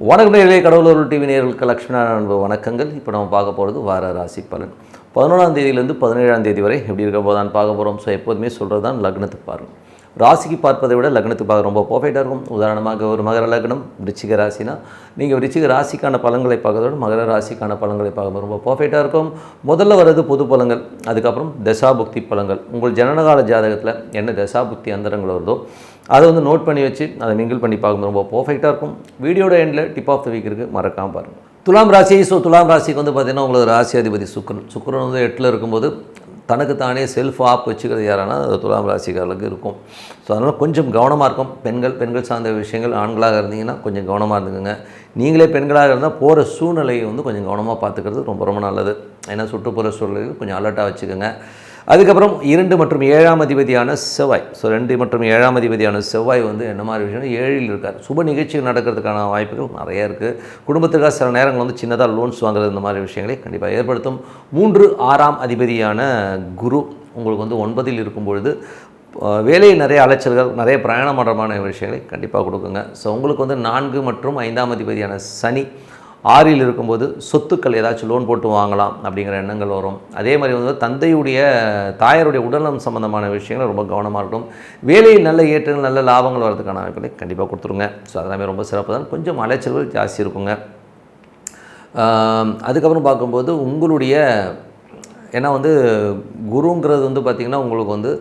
வணக்கம் நேயர்களே, கடவுளூர் டிவி நேயர்களுக்கு லட்சுமண அன்பு வணக்கங்கள். இப்போ நம்ம பார்க்க போகிறது வார ராசி பலன். 11ஆம் தேதியிலேருந்து 17ஆம் தேதி வரை எப்படி இருக்க போதான்னு பார்க்க போகிறோம். ஸோ எப்போதுமே சொல்கிறது தான் லக்னத்துக்கு பாருங்கள். ராசிக்கு பார்ப்பதை விட லக்னத்துக்கு பார்க்க ரொம்ப பர்ஃபெக்டாக இருக்கும். உதாரணமாக ஒரு மகர லக்னம் விருச்சிக ராசினா நீங்கள் விருச்சிக ராசிக்கான பலன்களை பார்க்கறத விட மகர ராசிக்கான பலன்களை பார்க்க ரொம்ப பர்ஃபெக்டாக இருக்கும். முதல்ல வர்றது பொது பலன்கள், அதுக்கப்புறம் தசாபுக்தி பலன்கள். உங்கள் ஜனனகால ஜாதகத்தில் என்ன தசாபுக்தி அந்தரங்கள் வருதோ அதை வந்து நோட் பண்ணி வச்சு அதை மிங்கிள் பண்ணி பார்க்கும்போது ரொம்ப பர்ஃபெக்டாக இருக்கும். வீடியோட எண்டில் டிப் ஆஃப் த வீக் இருக்குது, மறக்காமல் பாருங்கள். துலாம் ராசி. ஸோ துலாம் ராசிக்கு வந்து பார்த்திங்கன்னா உங்களுக்கு ராசி அதிபதி சுக்கிரன் வந்து 8ல் இருக்கும்போது தனக்கு தானே செல்ஃப் ஆப் வச்சுக்கிறது யாரானா அது துலாம் ராசிக்காரர்களுக்கு இருக்கும். ஸோ அதனால் கொஞ்சம் கவனமாக இருக்கும். பெண்கள் சார்ந்த விஷயங்கள் ஆண்களாக இருந்தீங்கன்னா கொஞ்சம் கவனமாக இருந்துக்குங்க. நீங்களே பெண்களாக இருந்தால் போகிற சூழ்நிலையை வந்து கொஞ்சம் கவனமாக பார்த்துக்கிறது ரொம்ப ரொம்ப நல்லது. ஏன்னா சுற்றுப்புற சூழ்நிலையில் கொஞ்சம் அலர்ட்டாக வச்சுக்கோங்க. அதுக்கப்புறம் 2 மற்றும் 7ஆம் அதிபதியான செவ்வாய். ஸோ 2 மற்றும் 7ஆம் அதிபதியான செவ்வாய் வந்து என்ன மாதிரி விஷயம் 7ல் இருக்கார். சுப நிகழ்ச்சிகள் நடக்கிறதுக்கான வாய்ப்புகள் நிறைய இருக்குது. குடும்பத்துக்காக சில நேரங்கள் வந்து சின்னதாக லோன்ஸ் வாங்குறது இந்த மாதிரி விஷயங்களை கண்டிப்பாக ஏற்படுத்தும். 3, 6ஆம் அதிபதியான குரு உங்களுக்கு வந்து 9ல் இருக்கும்பொழுது வேலையில் நிறைய அலைச்சல்கள், நிறைய பிரயாணம் பண்ணுறமான விஷயங்களை கண்டிப்பாக கொடுக்குங்க. ஸோ உங்களுக்கு வந்து 4 மற்றும் 5ஆம் அதிபதியான சனி 6ல் இருக்கும்போது சொத்துக்கள் ஏதாச்சும் லோன் போட்டு வாங்கலாம் அப்படிங்கிற எண்ணங்கள் வரும். அதே மாதிரி வந்து தாயாருடைய உடல்நலம் சம்மந்தமான விஷயங்கள் ரொம்ப கவனமாக இருக்கும். வேலையில் நல்ல ஏற்றங்கள் நல்ல லாபங்கள் வரதுக்கான வாய்ப்புகளை கண்டிப்பாக கொடுத்துருங்க. ஸோ அதெல்லாமே ரொம்ப சிறப்பு தான். கொஞ்சம் அலைச்சல்கள் ஜாஸ்தி இருக்குங்க. அதுக்கப்புறம் பார்க்கும்போது உங்களுடைய ஏன்னா வந்து குருங்கிறது வந்து பார்த்திங்கன்னா உங்களுக்கு வந்து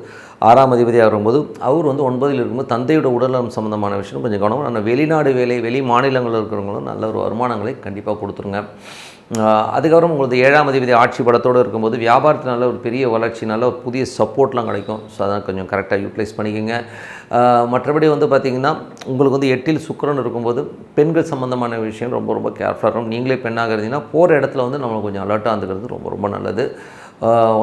6ஆம் அதிபதியாக வரும்போது அவர் வந்து 9ல் இருக்கும்போது தந்தையோட உடல்நலம் சம்மந்தமான விஷயம் கொஞ்சம் கவனம். ஆனால் வெளிநாடு வேலை வெளி மாநிலங்களில் இருக்கிறவங்களும் நல்ல ஒரு வருமானங்களை கண்டிப்பாக கொடுத்துருங்க. அதுக்கப்புறம் உங்களுக்கு 7ஆம் அதிபதி ஆட்சி படத்தோடு இருக்கும்போது வியாபாரத்தில் நல்ல ஒரு பெரிய வளர்ச்சி, நல்ல ஒரு புதிய சப்போர்ட்லாம் கிடைக்கும். ஸோ அதான் கொஞ்சம் கரெக்டாக யூட்டிலைஸ் பண்ணிக்கோங்க. மற்றபடி வந்து பார்த்திங்கன்னா உங்களுக்கு வந்து 8ல் சுக்கிரன் இருக்கும்போது பெண்கள் சம்மந்தமான விஷயம் ரொம்ப ரொம்ப கேர்ஃபுல்லாக இருக்கும். நீங்களே பெண்ணாக இருந்தீங்கன்னா போகிற இடத்துல வந்து நம்மளுக்கு கொஞ்சம் அலர்ட்டாக இருந்துக்கிறது ரொம்ப ரொம்ப நல்லது.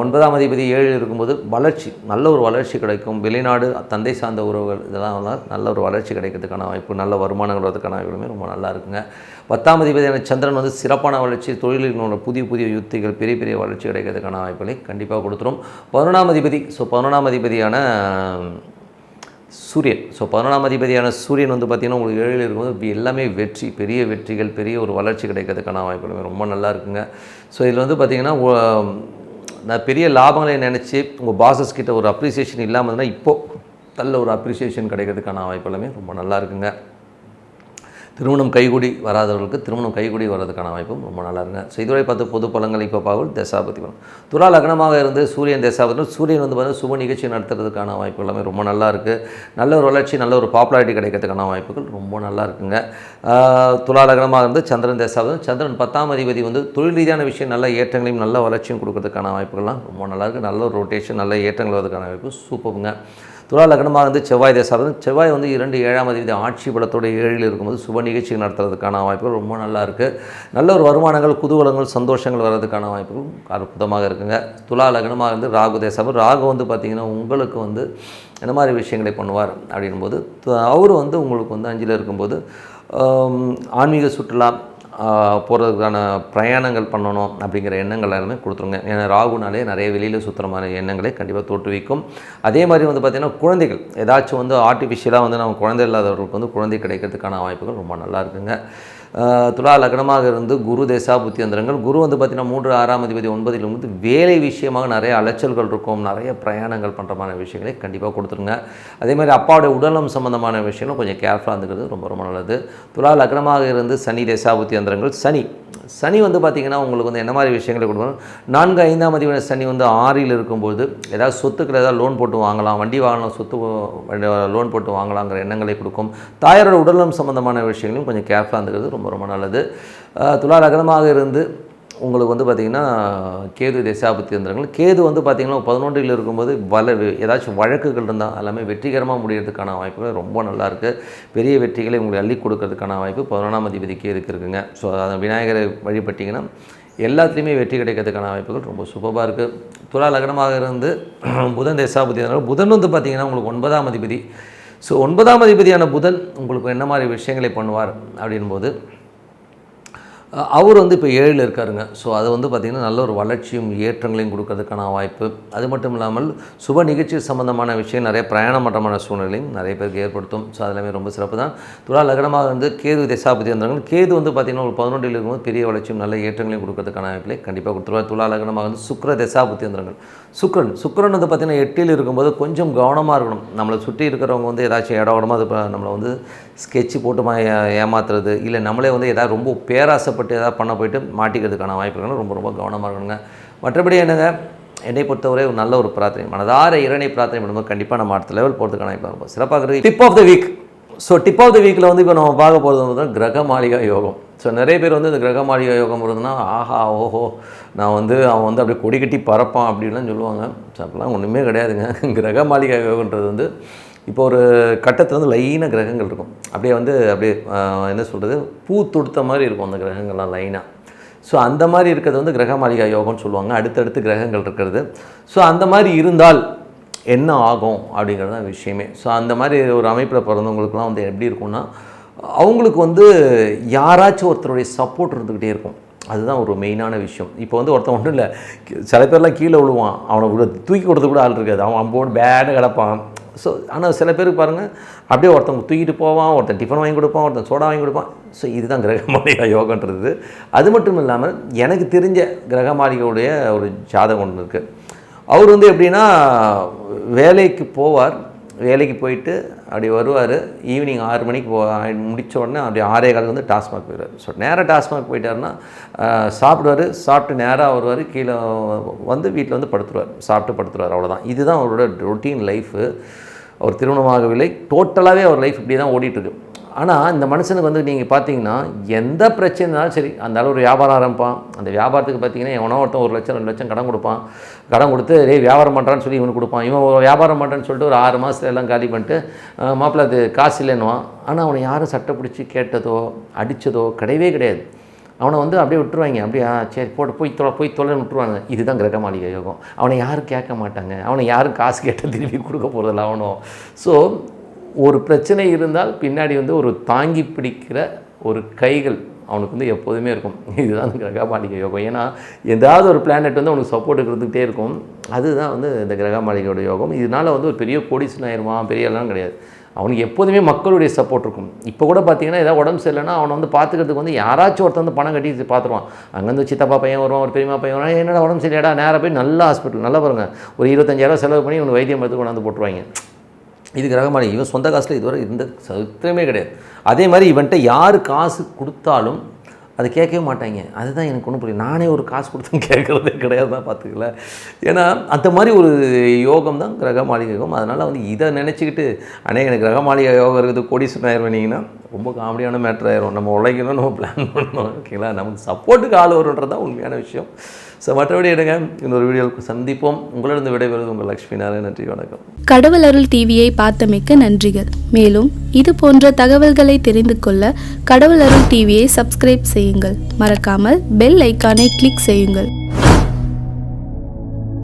9ஆம் அதிபதி 7ல் இருக்கும்போது வளர்ச்சி, நல்ல ஒரு வளர்ச்சி கிடைக்கும். வெளிநாடு தந்தை சார்ந்த உறவுகள் இதெல்லாம் நல்ல ஒரு வளர்ச்சி கிடைக்கிறதுக்கான வாய்ப்பு, நல்ல வருமானங்கள் வரதுக்கான வாய்ப்புகளுமே ரொம்ப நல்லா இருக்குங்க. 10ஆம் அதிபதியான சந்திரன் வந்து சிறப்பான வளர்ச்சி, தொழிலினோட புதிய யுத்திகள் பெரிய வளர்ச்சி கிடைக்கிறதுக்கான வாய்ப்புகளை கண்டிப்பாக கொடுத்துரும். 11ஆம் அதிபதி. ஸோ 11ஆம் அதிபதியான சூரியன். ஸோ 11ஆம் அதிபதியான சூரியன் வந்து பார்த்திங்கன்னா உங்களுக்கு 7ல் இருக்கும்போது எல்லாமே வெற்றி, பெரிய வெற்றிகள், பெரிய ஒரு வளர்ச்சி கிடைக்கிறதுக்கான வாய்ப்புகளுமே ரொம்ப நல்லா இருக்குங்க. ஸோ இதில் வந்து பார்த்திங்கன்னா நான் பெரிய லாபங்களை நினச்சி உங்கள் பாசஸ் கிட்ட ஒரு அப்ரிசியேஷன் இல்லாமல் இருந்தால் இப்போது நல்ல ஒரு அப்ரிசியேஷன் கிடைக்கிறதுக்கான வாய்ப்பு எல்லாமே ரொம்ப நல்லா இருக்குங்க. திருமணம் கைகூடி வராதவர்களுக்கு திருமணம் கைகூடி வர்றதுக்கான வாய்ப்பும் ரொம்ப நல்லா இருக்குங்க. ஸோ இதுவரை பார்த்து பொது பலன்கள் இப்போ பார்க்கும் தசாபதி பலன். துலா லக்னமாக இருந்து சூரியன் தசாபதி. சூரியன் வந்து பார்த்திங்கன்னா சுப நிகழ்ச்சி நடத்துறதுக்கான வாய்ப்பு எல்லாமே ரொம்ப நல்லா இருக்குது. நல்ல ஒரு வளர்ச்சி, நல்ல ஒரு பாப்புலாரிட்டி கிடைக்கிறதுக்கான வாய்ப்புகள் ரொம்ப நல்லா இருக்குங்க. துலா லக்னமாக இருந்து சந்திரன் தசாபதி. சந்திரன் 10ஆம் அதிபதி வந்து தொழில் ரீதியான விஷயம் நல்ல ஏற்றங்களையும் நல்ல வளர்ச்சியும் கொடுக்கறதுக்கான வாய்ப்புகள்லாம் ரொம்ப நல்லா இருக்குது. நல்ல ஒரு ரொட்டேஷன், நல்ல ஏற்றங்கள் வரதுக்கான வாய்ப்பு சூப்பருங்க. துலா லக்னமாக இருந்து செவ்வாய் தசாபதி. செவ்வாய் வந்து 2, 7ஆம் அதிபதி ஆட்சி பலத்தோட 7ல் இருக்கும்போது சுப நிகழ்ச்சி நடத்துறதுக்கான வாய்ப்புகள் ரொம்ப நல்லா இருக்குது. நல்ல ஒரு வருமானங்கள், குதூகலங்கள், சந்தோஷங்கள் வர்றதுக்கான வாய்ப்புகள் அற்புதமாக இருக்குங்க. துலா லக்னமாக இருந்து ராகு தசாபதி. ராகு வந்து பார்த்திங்கன்னா உங்களுக்கு வந்து என்ன மாதிரி விஷயங்களை பண்ணுவார் அப்படின்போது அவர் வந்து உங்களுக்கு வந்து 5ல் இருக்கும்போது ஆன்மீக சுற்றுலா போகிறதுக்கான பிரயாணங்கள் பண்ணணும் அப்படிங்கிற எண்ணங்கள் எல்லாமே கொடுத்துருங்க. ஏன்னா ராகுனாலே நிறைய வெளியில் சுற்றுற மாதிரி எண்ணங்களை கண்டிப்பாக தோற்றுவிக்கும். அதே மாதிரி வந்து பார்த்திங்கன்னா குழந்தைகள் ஏதாச்சும் வந்து ஆர்டிஃபிஷியலாக வந்து நம்ம குழந்தை இல்லாதவர்களுக்கு வந்து குழந்தை கிடைக்கிறதுக்கான வாய்ப்புகள் ரொம்ப நல்லா இருக்குங்க. துலா லக்னமாக இருந்து குரு தசா புத்தி அந்தரங்கள். குரு வந்து பார்த்திங்கன்னா 3, 6ஆம் அதிபதி 9ல் வந்து வேலை விஷயமாக நிறைய அலைச்சல்கள் இருக்கும், நிறைய பிரயாணங்கள் பண்ணுற மாதிரி விஷயங்களை கண்டிப்பாக கொடுத்துருங்க. அதே மாதிரி அப்பாவுடைய உடல்நலம் சம்மந்தமான விஷயங்களும் கொஞ்சம் கேர்ஃபுல்லாக இருந்துக்கிறது ரொம்ப ரொம்ப நல்லது. துலா லக்னமாக இருந்து சனி தசா புத்தி அந்தரங்கள். சனி வந்து பார்த்திங்கன்னா உங்களுக்கு வந்து என்ன மாதிரி விஷயங்களை கொடுக்கணும். 4, 5ஆம் அதிபதி சனி வந்து 6ல் இருக்கும்போது ஏதாவது சொத்துக்கள் ஏதாவது லோன் போட்டு வாங்கலாம், வண்டி வாங்கலாம், லோன் போட்டு வாங்கலாங்கிற எண்ணங்களை கொடுக்கும். தாயாரோட உடல்நலம் சம்மந்தமான விஷயங்களையும் கொஞ்சம் கேர்ஃபுல்லாக இருந்துக்கிறது ரொம்ப ரொம்ப நல்லது. துலா லக்னமாக இருந்து உங்களுக்கு வந்து பார்த்திங்கன்னா கேது தசாபுத்தி அந்தரங்கள். கேது வந்து பார்த்திங்கன்னா 11ல் இருக்கும்போது ஏதாச்சும் வழக்குகள் இருந்தால் எல்லாமே வெற்றிகரமாக முடியறதுக்கான வாய்ப்புகள் ரொம்ப நல்லாயிருக்கு. பெரிய வெற்றிகளை உங்களுக்கு அள்ளி கொடுக்கறதுக்கான வாய்ப்பு 11ஆம் அதிபதி கேதுக்கு இருக்குங்க. ஸோ அதை விநாயகரை வழிபட்டிங்கன்னா எல்லாத்துலேயுமே வெற்றி கிடைக்கிறதுக்கான வாய்ப்புகள் ரொம்ப சூப்பராக இருக்குது. துலா லக்னமாக இருந்து புதன் தசாபுத்தி அந்தரங்கள். புதன் வந்து பார்த்திங்கன்னா உங்களுக்கு 9ஆம் அதிபதி. ஸோ 9ஆம் அதிபதியான புதன் உங்களுக்கு என்ன மாதிரி விஷயங்களை பண்ணுவார் அப்படின்போது அவர் வந்து இப்போ 7ல் இருக்காருங்க. ஸோ அது வந்து பார்த்திங்கன்னா நல்ல ஒரு வளர்ச்சியும் ஏற்றங்களையும் கொடுக்கறதுக்கான வாய்ப்பு. அது மட்டும் இல்லாமல் சுப நிகழ்ச்சி சம்மந்தமான விஷயம் நிறைய பிரயாண மட்டமான சூழ்நிலையும் நிறைய பேருக்கு ஏற்படுத்தும். ஸோ அதெல்லாமே ரொம்ப சிறப்பு தான். துலா லக்னமாக வந்து கேது திசாபதி வந்தாங்க. கேது வந்து பார்த்திங்கன்னா ஒரு 11ல் இருக்கும்போது பெரிய வளர்ச்சியும் நல்ல ஏற்றங்களையும் கொடுக்கறதுக்கான வாய்ப்பிலே கண்டிப்பாக கொடுத்துருவார். துலா லக்னமாக வந்து சுக்கிர திசாபதி வந்தார்கள். சுக்கிரன் வந்து பார்த்திங்கன்னா 8ல் இருக்கும்போது கொஞ்சம் கவனமாக இருக்கணும். நம்மளை சுற்றி இருக்கிறவங்க வந்து ஏதாச்சும் இடமா அது நம்மளை வந்து ஸ்கெட்சு போட்டு ஏமாத்துறது, இல்லை நம்மளே வந்து ஏதாவது ரொம்ப பேராசைப்பட்டு ஏதாவது பண்ண போயிட்டு மாட்டிக்கிறதுக்கான வாய்ப்பு இருக்கணும். ரொம்ப ரொம்ப கவனமாக இருக்கணுங்க. மற்றபடி என்னங்க, என்னை பொறுத்தவரை ஒரு நல்ல ஒரு பிரார்த்தனை, மனதார இறைவனை பிரார்த்தனை பண்ணும்போது கண்டிப்பாக நம்ம அடுத்த லெவல் போகிறதுக்கான வாய்ப்பு ரொம்ப சிறப்பாக இருக்குது. Tip of the week. So tip of the வீக்கில் வந்து இப்போ நம்ம பார்க்க போகிறது வந்து கிரக மாளிகா யோகம். ஸோ நிறைய பேர் வந்து இந்த கிரக மாளிகா யோகம் வருதுன்னா ஆஹா ஓஹோ நான் வந்து அவன் வந்து அப்படியே கொடி கட்டி பறப்பான் அப்படின்லாம் சொல்லுவாங்க. ஸோ அப்படிலாம் ஒன்றுமே கிடையாதுங்க. கிரக மாளிகா யோகன்றது வந்து இப்போ ஒரு கட்டத்தில் வந்து லைனாக கிரகங்கள் இருக்கும். அப்படியே என்ன சொல்கிறது, பூ தொடுத்த மாதிரி இருக்கும் அந்த கிரகங்கள்லாம் லைனாக. ஸோ அந்த மாதிரி இருக்கிறது வந்து கிரக மாளிகா யோகம்னு சொல்லுவாங்க. அடுத்தடுத்து கிரகங்கள் இருக்கிறது. ஸோ அந்த மாதிரி இருந்தால் என்ன ஆகும் அப்படிங்கிறது தான் விஷயமே. ஸோ அந்த மாதிரி ஒரு அமைப்பில் பிறந்தவங்களுக்குலாம் வந்து எப்படி இருக்கும்னா, அவங்களுக்கு வந்து யாராச்சும் ஒருத்தருடைய சப்போர்ட் இருந்துக்கிட்டே இருக்கும். அதுதான் ஒரு மெயினான விஷயம். இப்போ வந்து ஒருத்தன் ஒன்றும் இல்லை, சில பேர்லாம் கீழே விழுவான், அவனை தூக்கி கொடுத்து கூட ஆள் இருக்காது, அவன் அம்போடு பேடு கிடப்பான். ஸோ ஆனால் சில பேருக்கு பாருங்கள், அப்படியே ஒருத்தவங்க தூக்கிட்டு போவான், ஒருத்தன் டிஃபன் வாங்கி கொடுப்பான், ஒருத்தன் சோடா வாங்கி கொடுப்பான். ஸோ இதுதான் கிரக மாளிகா யோகன்றது. அது மட்டும் இல்லாமல் எனக்கு தெரிஞ்ச கிரக மாளிகையுடைய ஒரு ஜாதகம் ஒன்று இருக்குது. அவர் வந்து எப்படின்னா வேலைக்கு போவார், வேலைக்கு போயிட்டு அப்படி வருவார், ஈவினிங் 6 மணிக்கு முடித்த உடனே அப்படி 6:15 வந்து டாஸ்மாக் போயிடுவார். ஸோ நேராக டாஸ்மாக் போயிட்டாருன்னா சாப்பிடுவார், சாப்பிட்டு நேராக வருவார், கீழே வந்து வீட்டில் வந்து படுத்துருவார், சாப்பிட்டு படுத்துருவார், அவ்வளோதான். இதுதான் அவரோட ரொட்டீன் லைஃபு. அவர் திருமணமாகவில்லை, டோட்டலாகவே அவர் லைஃப் இப்படி தான் ஓடிட்டுருக்கு. ஆனால் இந்த மனுஷனுக்கு வந்து நீங்கள் பார்த்தீங்கன்னா எந்த பிரச்சனைனாலும் சரி, அந்த அளவு ஒரு வியாபாரம் ஆரம்பிப்பான். அந்த வியாபாரத்துக்கு பார்த்தீங்கன்னா எவனோ ஒருத்தன் 1 லட்சம் 2 லட்சம் கடன் கொடுப்பான். கடன் கொடுத்து வியாபாரம் பண்ணுறான்னு சொல்லி இவனுக்கு கொடுப்பான். இவன் வியாபாரம் பண்ணுறேன்னு சொல்லிட்டு ஒரு 6 மாதத்துல எல்லாம் காலி பண்ணிட்டு மாப்பிள்ளை அது காசு இல்லைன்னுவான். ஆனால் அவனை யாரும் சட்டை பிடிச்சி கேட்டதோ அடித்ததோ கிடையவே கிடையாது. அவனை வந்து அப்படியே விட்டுருவாங்க. அப்படியே சரி போய் தொலைன்னு விட்டுருவாங்க. இதுதான் கிரக மாளிகை யோகம். அவனை யாரும் கேட்க மாட்டாங்க, அவனை யாரும் காசு கேட்டால் திருப்பி கொடுக்க போகிறதில்ல அவனும். ஸோ ஒரு பிரச்சனை இருந்தால் பின்னாடி வந்து ஒரு தாங்கி பிடிக்கிற ஒரு கைகள் அவனுக்கு வந்து எப்போதுமே இருக்கும். இதுதான் கிரக மாளிகை யோகம். ஏன்னா ஏதாவது ஒரு பிளானட் வந்து அவனுக்கு சப்போர்ட்டுக்கு இருந்துகிட்டே இருக்கும். அதுதான் வந்து இந்த கிரக மாளிகையோட யோகம். இதனால் வந்து ஒரு பெரிய கோடீஸ்வரன் ஆயிடுவான், பெரிய எல்லாம் கிடையாது. அவனுக்கு எப்போதுமே மக்களுடைய சப்போர்ட் இருக்கும். இப்போ கூட பார்த்தீங்கன்னா ஏதாவது உடம்பு சரியில்லைன்னா அவனை வந்து பார்த்துக்கிறதுக்கு வந்து யாராச்சும் ஒருத்தர் வந்து பணம் கட்டி பார்த்துருவான். அங்கேருந்து சித்தப்பா பையன் வருவான், ஒரு பெரியமா பையன் வருவான், என்னடா உடம்பு சரியாடா, நேராக போய் நல்ல ஹாஸ்பிட்டல், நல்லா பாருங்கள், ஒரு 25,000 செலவு பண்ணி இவனுக்கு வைத்தியம் பார்த்து கொண்டாந்து போட்டுருவாங்க. இது கிரக மாளிகை. இவன் சொந்த காசில் இதுவரை இருந்த சரித்திரமே கிடையாது. அதே மாதிரி இவன்கிட்ட யார் காசு கொடுத்தாலும் அதை கேட்கவே மாட்டாங்க. அதுதான் எனக்கு ஒன்றும் புரியும். நானே ஒரு காசு கொடுத்து கேட்குறதே கிடையாது தான், பார்த்துக்கல. ஏன்னா அந்த மாதிரி ஒரு யோகம் தான் கிரக மாளிகை யோகம். அதனால் வந்து இதை நினச்சிக்கிட்டு எனக்கு கிரக மாளிகை யோகம் இருக்குது கோடீஸ்வரன் ஆயிடுவீங்கன்னா ரொம்ப காமெடியான மேட்டர் ஆயிரும். நம்ம உழைக்கணும், நம்ம பிளான் பண்ணணும், ஓகேங்களா. நமக்கு சப்போர்ட்டுக்கு ஆள் வருன்றது தான் உண்மையான விஷயம். ஸோ மற்றபடி எடுங்க, இன்னொரு வீடியோவுக்கு சந்திப்போம். உங்களிடம் விடைபெறுவது உங்கள் லக்ஷ்மி நாராயணன். நன்றி, வணக்கம். கடவுள் அருள் டிவியை பார்த்தமைக்கு நன்றிகள். மேலும் இது போன்ற தகவல்களை தெரிந்து கொள்ள கடவுள் அருள் டிவியை சப்ஸ்கிரைப் செய்யுங்கள். மறக்காமல் பெல் ஐக்கானை கிளிக் செய்யுங்கள்.